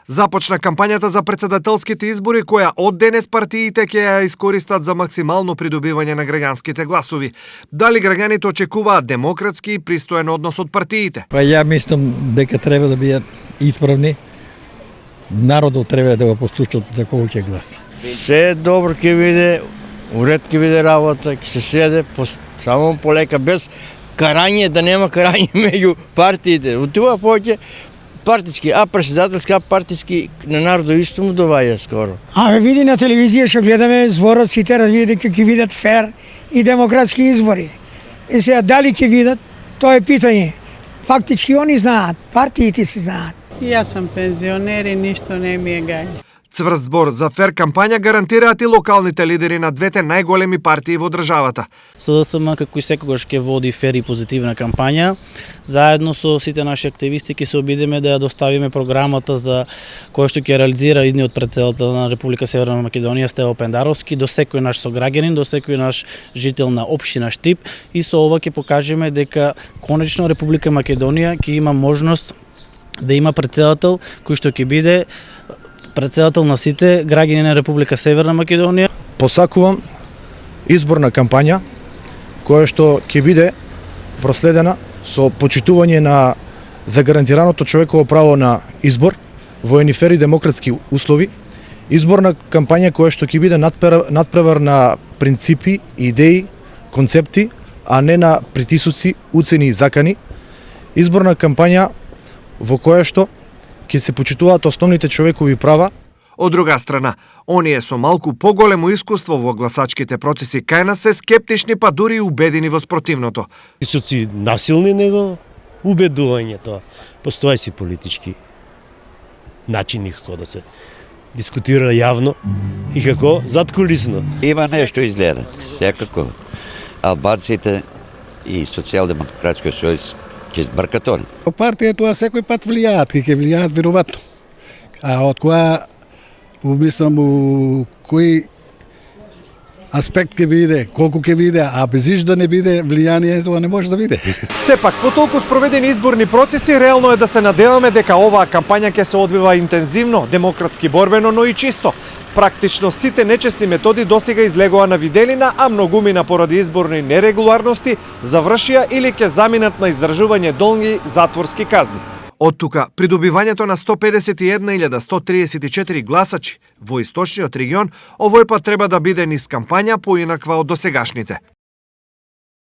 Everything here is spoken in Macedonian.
Започна кампањата за председателските избори, која од денес партиите ќе ја искористат за максимално придобивање на граѓанските гласови. Дали граѓаните очекуваат демократски и пристоен однос од партиите? Па ја мислам дека треба да бидат исправни. Народот треба да го послушат за кого ќе гласа. Се добро ќе биде, уред ќе биде работа, ќе се седе само полека, без карање, да нема карање меѓу партиите. Од това повеќе партиски, а председателски, а партиски на народот исто му доваѓа скоро. Види на телевизија што гледаме зборот сите да види дека ќе видат фер и демократски избори. И сега дали ќе видат, тоа е питање. Фактички они знаат, партиите си знаат. Јас сум пензионер и ништо не ми е гај. Цврст збор за фер кампања гарантираат и локалните лидери на двете најголеми партии во државата. СДСМ како и секогаш ќе води фер и позитивна кампања. Заедно со сите наши активисти ќе се обидеме да ја доставиме програмата за која што ќе реализира идниот председател на Република Северна Македонија Стево Пендаровски до секој наш сограѓанин, до секој наш жител на општина Штип, и со ова ќе покажеме дека конечно Република Македонија ќе има можност да има председател кој што ќе биде председател на сите граѓани на Република Северна Македонија. Посакувам изборна кампања која што ќе биде проследена со почитување на загарантираното човеково право на избор во едни фер и демократски услови. Изборна кампања која што ќе биде надпревар на принципи, идеи, концепти, а не на притисоци, уцени и закани. Изборна кампања во која што ќе се почитуваат основните човекови права. Од друга страна, оние со малку поголемо искуство во гласачките процеси кај нас се скептични, па дури и убедени во спротивното. Притисоци насилни, него убедувањето. Постои си политички начини како да се дискутира јавно и како задкулисно. Има нешто изгледа, секако. Албанците и Социјалдемократскиот сојуз ќе збркат они. Партија тоа секој пат влијаат, ќе влијаат веројатно. А од која мислам кој аспект ќе биде, колку ќе биде, а без да не биде влијание, тоа не може да биде. Сепак, по толку спроведени изборни процеси, реално е да се надеваме дека оваа кампања ќе се одвива интензивно, демократски борбено, но и чисто. Практично сите нечестни методи досега излегоа на виделина, а многумина поради изборни нерегуларности завршија или ќе заминат на издржување долги затворски казни. Од тука, придобивањето на 151.134 гласачи во источниот регион овој пат треба да биде низ кампања поинаква од досегашните.